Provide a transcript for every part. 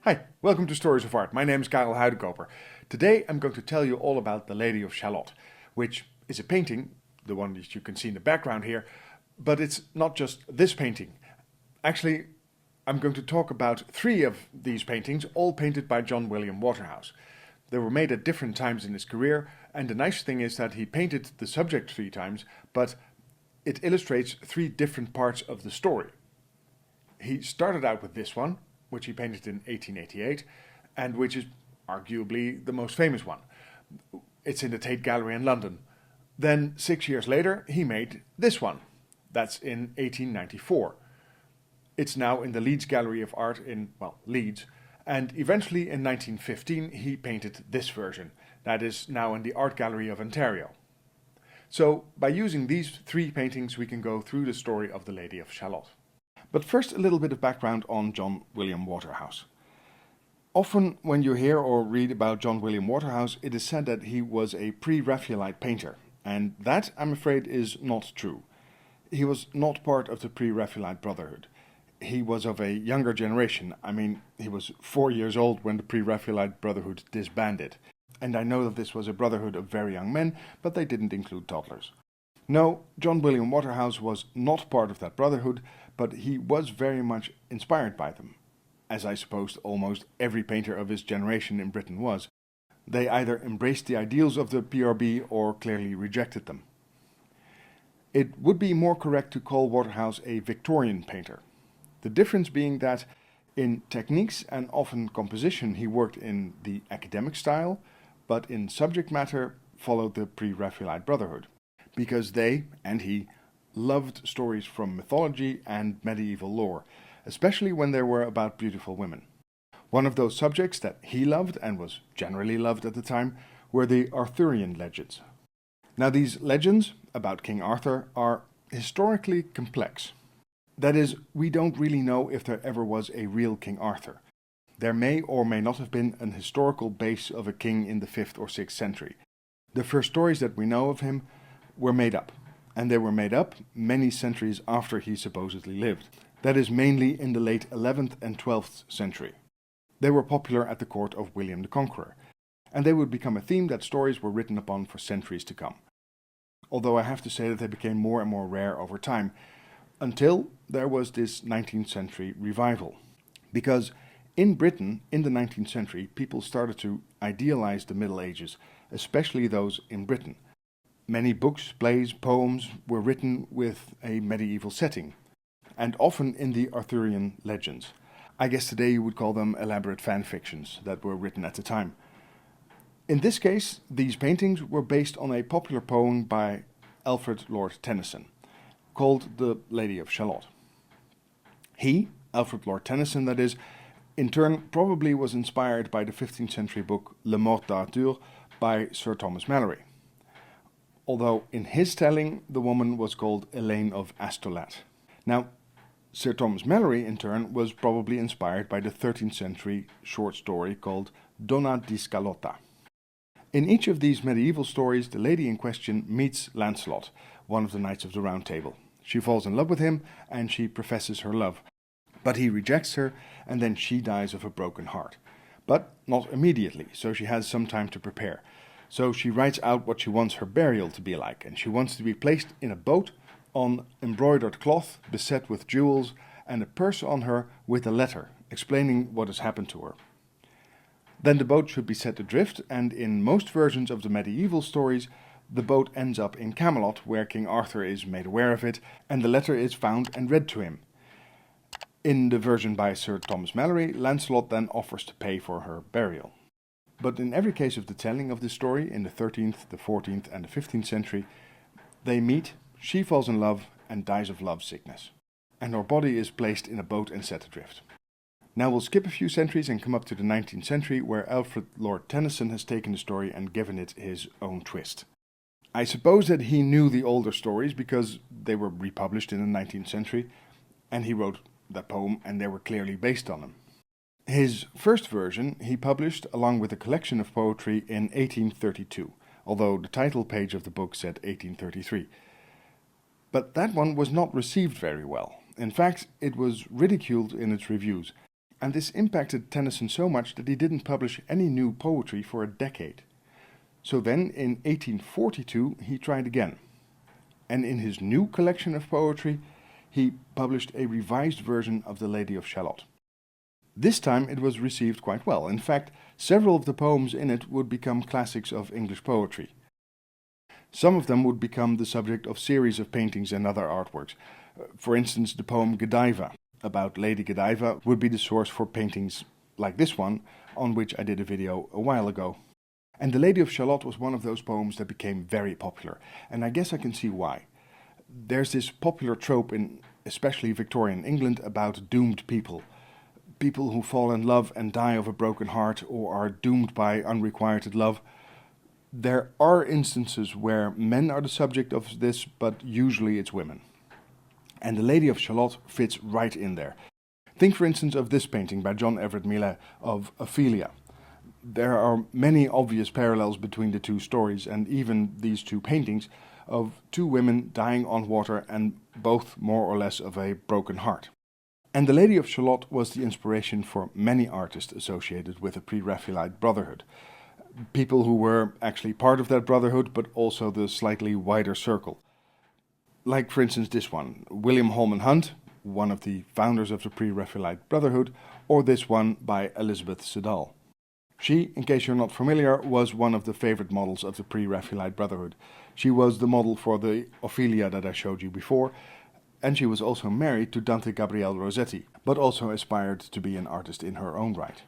Hi, welcome to Stories of Art. My name is Karel Huidekoper. Today I'm going to tell you all about the Lady of Shalott, which is a painting, the one that you can see in the background here, but it's not just this painting. Actually, I'm going to talk about three of these paintings, all painted by John William Waterhouse. They were made at different times in his career, and the nice thing is that he painted the subject three times, but it illustrates three different parts of the story. He started out with this one, which he painted in 1888, and which is arguably the most famous one. It's in the Tate Gallery in London. Then 6 years later, he made this one. That's in 1894. It's now in the Leeds Gallery of Art in, Leeds. And eventually in 1915, he painted this version. That is now in the Art Gallery of Ontario. So by using these three paintings, we can go through the story of the Lady of Shalott. But first, a little bit of background on John William Waterhouse. Often when you hear or read about John William Waterhouse, it is said that he was a pre-Raphaelite painter, and that, I'm afraid, is not true. He was not part of the pre-Raphaelite Brotherhood. He was of a younger generation. I mean, he was 4 years old when the pre-Raphaelite Brotherhood disbanded. And I know that this was a brotherhood of very young men, but they didn't include toddlers. No, John William Waterhouse was not part of that brotherhood, but he was very much inspired by them, as I suppose almost every painter of his generation in Britain was. They either embraced the ideals of the PRB or clearly rejected them. It would be more correct to call Waterhouse a Victorian painter. The difference being that in techniques and often composition he worked in the academic style, but in subject matter followed the pre-Raphaelite Brotherhood, because they, and he, loved stories from mythology and medieval lore, especially when they were about beautiful women. One of those subjects that he loved, and was generally loved at the time, were the Arthurian legends. Now these legends about King Arthur are historically complex. That is, we don't really know if there ever was a real King Arthur. There may or may not have been an historical base of a king in the 5th or 6th century. The first stories that we know of him were made up, and they were made up many centuries after he supposedly lived. That is mainly in the late 11th and 12th century. They were popular at the court of William the Conqueror, and they would become a theme that stories were written upon for centuries to come. Although I have to say that they became more and more rare over time, until there was this 19th century revival. Because in Britain, in the 19th century, people started to idealize the Middle Ages, especially those in Britain. Many books, plays, poems were written with a medieval setting, and often in the Arthurian legends. I guess today you would call them elaborate fan fictions that were written at the time. In this case, these paintings were based on a popular poem by Alfred Lord Tennyson, called The Lady of Shalott. He, Alfred Lord Tennyson that is, in turn probably was inspired by the 15th century book Le Morte d'Arthur by Sir Thomas Malory. Although in his telling the woman was called Elaine of Astolat. Now, Sir Thomas Malory in turn was probably inspired by the 13th century short story called Donna di Scalotta. In each of these medieval stories, the lady in question meets Lancelot, one of the Knights of the Round Table. She falls in love with him and she professes her love, but he rejects her and then she dies of a broken heart. But not immediately, so she has some time to prepare. So she writes out what she wants her burial to be like, and she wants to be placed in a boat on embroidered cloth beset with jewels and a purse on her with a letter explaining what has happened to her. Then the boat should be set adrift, and in most versions of the medieval stories, the boat ends up in Camelot, where King Arthur is made aware of it, and the letter is found and read to him. In the version by Sir Thomas Malory, Lancelot then offers to pay for her burial. But in every case of the telling of this story, in the 13th, the 14th and the 15th century, they meet, she falls in love and dies of love sickness. And her body is placed in a boat and set adrift. Now we'll skip a few centuries and come up to the 19th century, where Alfred Lord Tennyson has taken the story and given it his own twist. I suppose that he knew the older stories because they were republished in the 19th century, and he wrote that poem and they were clearly based on them. His first version he published along with a collection of poetry in 1832, although the title page of the book said 1833. But that one was not received very well. In fact, it was ridiculed in its reviews. and this impacted Tennyson so much that he didn't publish any new poetry for a decade. So then, in 1842, he tried again, and in his new collection of poetry, he published a revised version of the Lady of Shalott. This time it was received quite well. In fact, several of the poems in it would become classics of English poetry. Some of them would become the subject of series of paintings and other artworks. For instance, the poem Godiva about Lady Godiva would be the source for paintings like this one, on which I did a video a while ago. And the Lady of Shalott was one of those poems that became very popular, and I guess I can see why. There's this popular trope in especially Victorian England about doomed people. People who fall in love and die of a broken heart or are doomed by unrequited love. There are instances where men are the subject of this, but usually it's women. And the Lady of Shalott fits right in there. Think for instance of this painting by John Everett Millais of Ophelia. There are many obvious parallels between the two stories and even these two paintings of two women dying on water and both more or less of a broken heart. And the Lady of Shalott was the inspiration for many artists associated with the Pre-Raphaelite Brotherhood. People who were actually part of that brotherhood, but also the slightly wider circle. Like for instance this one, William Holman Hunt, one of the founders of the Pre-Raphaelite Brotherhood, or this one by Elizabeth Siddal. She, in case you're not familiar, was one of the favorite models of the Pre-Raphaelite Brotherhood. She was the model for the Ophelia that I showed you before, and she was also married to Dante Gabriel Rossetti, but also aspired to be an artist in her own right.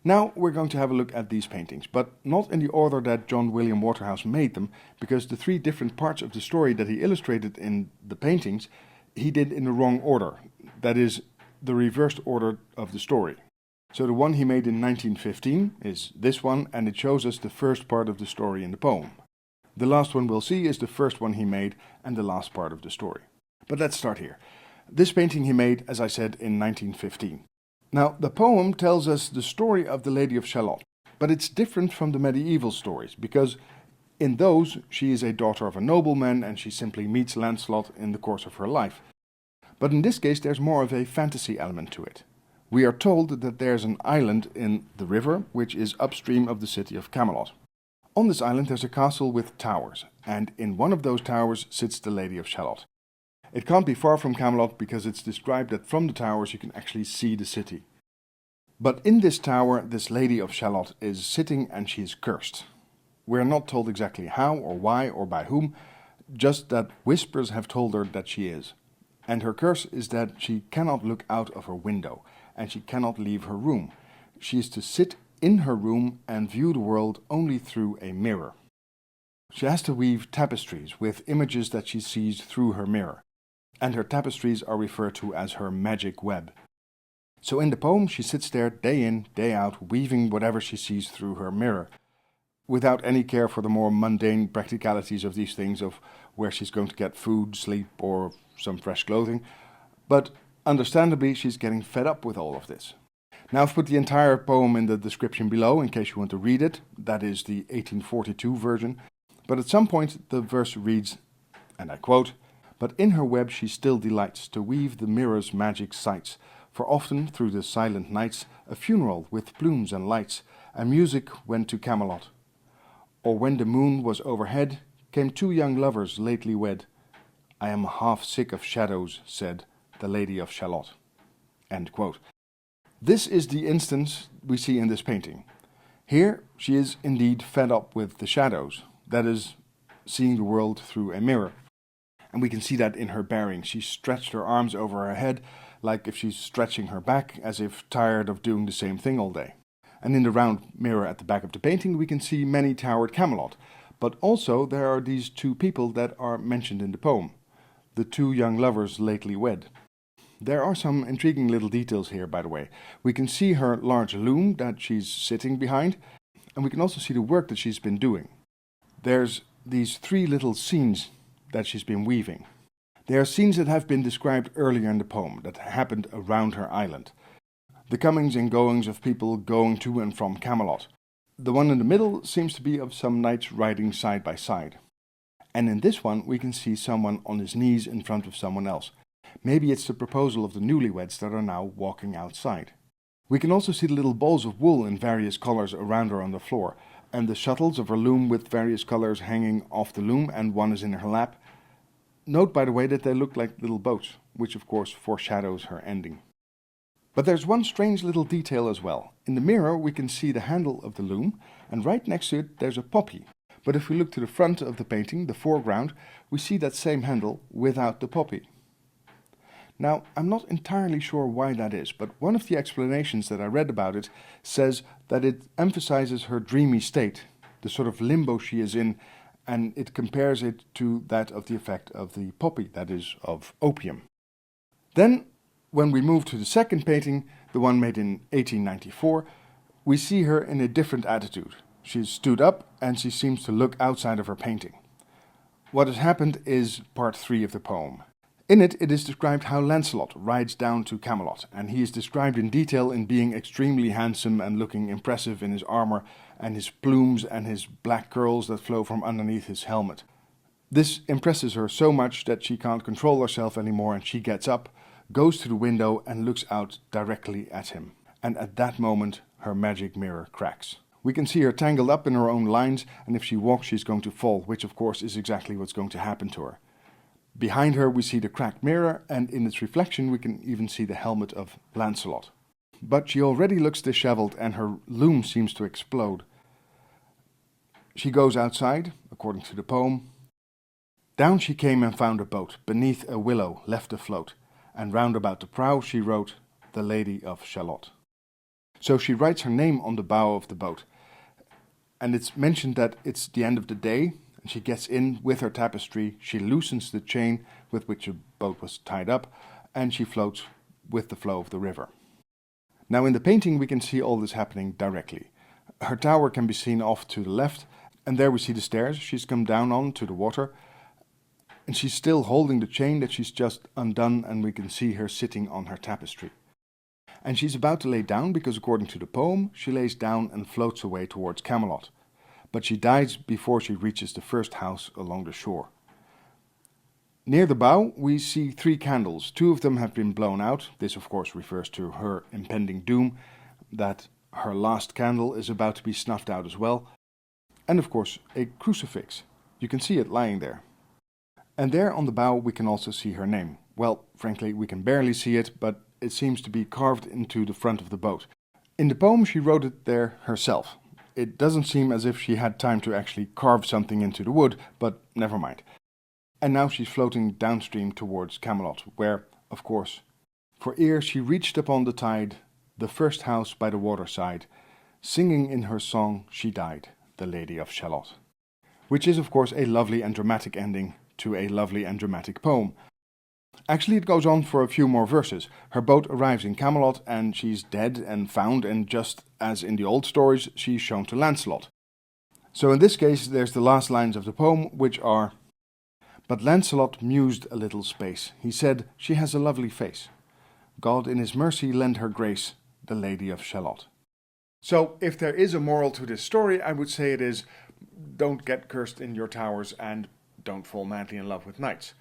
Now we're going to have a look at these paintings, but not in the order that John William Waterhouse made them, because the three different parts of the story that he illustrated in the paintings, he did in the wrong order. That is, the reversed order of the story. So the one he made in 1915 is this one, and it shows us the first part of the story in the poem. The last one we'll see is the first one he made and the last part of the story. But let's start here. This painting he made, as I said, in 1915. Now, the poem tells us the story of the Lady of Shalott, but it's different from the medieval stories, because in those she is a daughter of a nobleman and she simply meets Lancelot in the course of her life. But in this case there's more of a fantasy element to it. We are told that there's an island in the river which is upstream of the city of Camelot. On this island there's a castle with towers, and in one of those towers sits the Lady of Shalott. It can't be far from Camelot because it's described that from the towers you can actually see the city. But in this tower this Lady of Shalott is sitting and she is cursed. We are not told exactly how or why or by whom, just that whispers have told her that she is. And her curse is that she cannot look out of her window, and she cannot leave her room. She is to sit in her room and view the world only through a mirror. She has to weave tapestries with images that she sees through her mirror, and her tapestries are referred to as her magic web. So in the poem she sits there day in, day out, weaving whatever she sees through her mirror, without any care for the more mundane practicalities of these things, of where she's going to get food, sleep, or some fresh clothing. But understandably, she's getting fed up with all of this. Now I've put the entire poem in the description below in case you want to read it. That is the 1842 version. But at some point the verse reads, and I quote, "But in her web she still delights to weave the mirror's magic sights, for often through the silent nights a funeral with plumes and lights, and music went to Camelot. Or when the moon was overhead, came two young lovers lately wed. I am half sick of shadows, said the Lady of Shalott." End quote. This is the instance we see in this painting. Here she is indeed fed up with the shadows, that is, seeing the world through a mirror. And we can see that in her bearing. She stretched her arms over her head, like if she's stretching her back, as if tired of doing the same thing all day. And in the round mirror at the back of the painting we can see many towered Camelot, but also there are these two people that are mentioned in the poem, the two young lovers lately wed. There are some intriguing little details here, by the way. We can see her large loom that she's sitting behind, and we can also see the work that she's been doing. There's these three little scenes that she's been weaving. They are scenes that have been described earlier in the poem, that happened around her island. The comings and goings of people going to and from Camelot. The one in the middle seems to be of some knights riding side by side. And in this one we can see someone on his knees in front of someone else. Maybe it's the proposal of the newlyweds that are now walking outside. We can also see the little balls of wool in various colours around her on the floor, and the shuttles of her loom with various colours hanging off the loom, and one is in her lap. Note, by the way, that they look like little boats, which of course foreshadows her ending. But there's one strange little detail as well. In the mirror we can see the handle of the loom, and right next to it there's a poppy. But if we look to the front of the painting, the foreground, we see that same handle without the poppy. Now, I'm not entirely sure why that is, but one of the explanations that I read about it says that it emphasizes her dreamy state, the sort of limbo she is in, and it compares it to that of the effect of the poppy, that is, of opium. Then, when we move to the second painting, the one made in 1894, we see her in a different attitude. She's stood up and she seems to look outside of her painting. What has happened is part 3 of the poem. In it is described how Lancelot rides down to Camelot, and he is described in detail in being extremely handsome and looking impressive in his armor and his plumes and his black curls that flow from underneath his helmet. This impresses her so much that she can't control herself anymore, and she gets up, goes to the window and looks out directly at him. And at that moment her magic mirror cracks. We can see her tangled up in her own lines, and if she walks she's going to fall, which of course is exactly what's going to happen to her. Behind her we see the cracked mirror, and in its reflection we can even see the helmet of Lancelot. But she already looks disheveled and her loom seems to explode. She goes outside, according to the poem. Down she came and found a boat, beneath a willow left afloat, and round about the prow she wrote, the Lady of Shalott. So she writes her name on the bow of the boat, and it's mentioned that it's the end of the day. She gets in with her tapestry, she loosens the chain with which the boat was tied up, and she floats with the flow of the river. Now in the painting we can see all this happening directly. Her tower can be seen off to the left, and there we see the stairs she's come down on to the water, and she's still holding the chain that she's just undone, and we can see her sitting on her tapestry. And she's about to lay down because according to the poem she lays down and floats away towards Camelot. But she dies before she reaches the first house along the shore. Near the bow we see 3 candles. 2 of them have been blown out. This of course refers to her impending doom, that her last candle is about to be snuffed out as well. And of course a crucifix. You can see it lying there. And there on the bow we can also see her name. Well, frankly we can barely see it, but it seems to be carved into the front of the boat. In the poem she wrote it there herself. It doesn't seem as if she had time to actually carve something into the wood, but never mind. And now she's floating downstream towards Camelot, where, of course, for ere she reached upon the tide, the first house by the waterside, singing in her song she died, the Lady of Shalott. Which is, of course, a lovely and dramatic ending to a lovely and dramatic poem. Actually, it goes on for a few more verses. Her boat arrives in Camelot and she's dead and found, and just as in the old stories, she's shown to Lancelot. So in this case, there's the last lines of the poem, which are, "But Lancelot mused a little space. He said, she has a lovely face. God in his mercy lend her grace, the Lady of Shalott." So if there is a moral to this story, I would say it is, don't get cursed in your towers and don't fall madly in love with knights.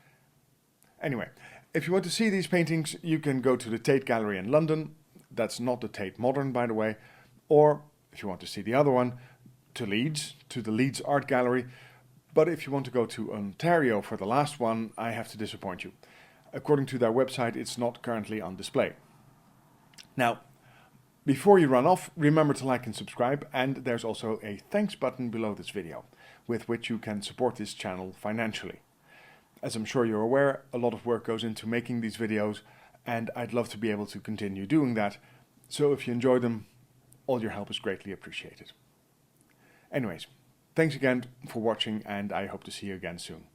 Anyway, if you want to see these paintings, you can go to the Tate Gallery in London. That's not the Tate Modern, by the way. Or, if you want to see the other one, to Leeds, to the Leeds Art Gallery. But if you want to go to Ontario for the last one, I have to disappoint you. According to their website, it's not currently on display. Now, before you run off, remember to like and subscribe, and there's also a thanks button below this video, with which you can support this channel financially. As I'm sure you're aware, a lot of work goes into making these videos, and I'd love to be able to continue doing that. So if you enjoy them, all your help is greatly appreciated. Anyways, thanks again for watching, and I hope to see you again soon.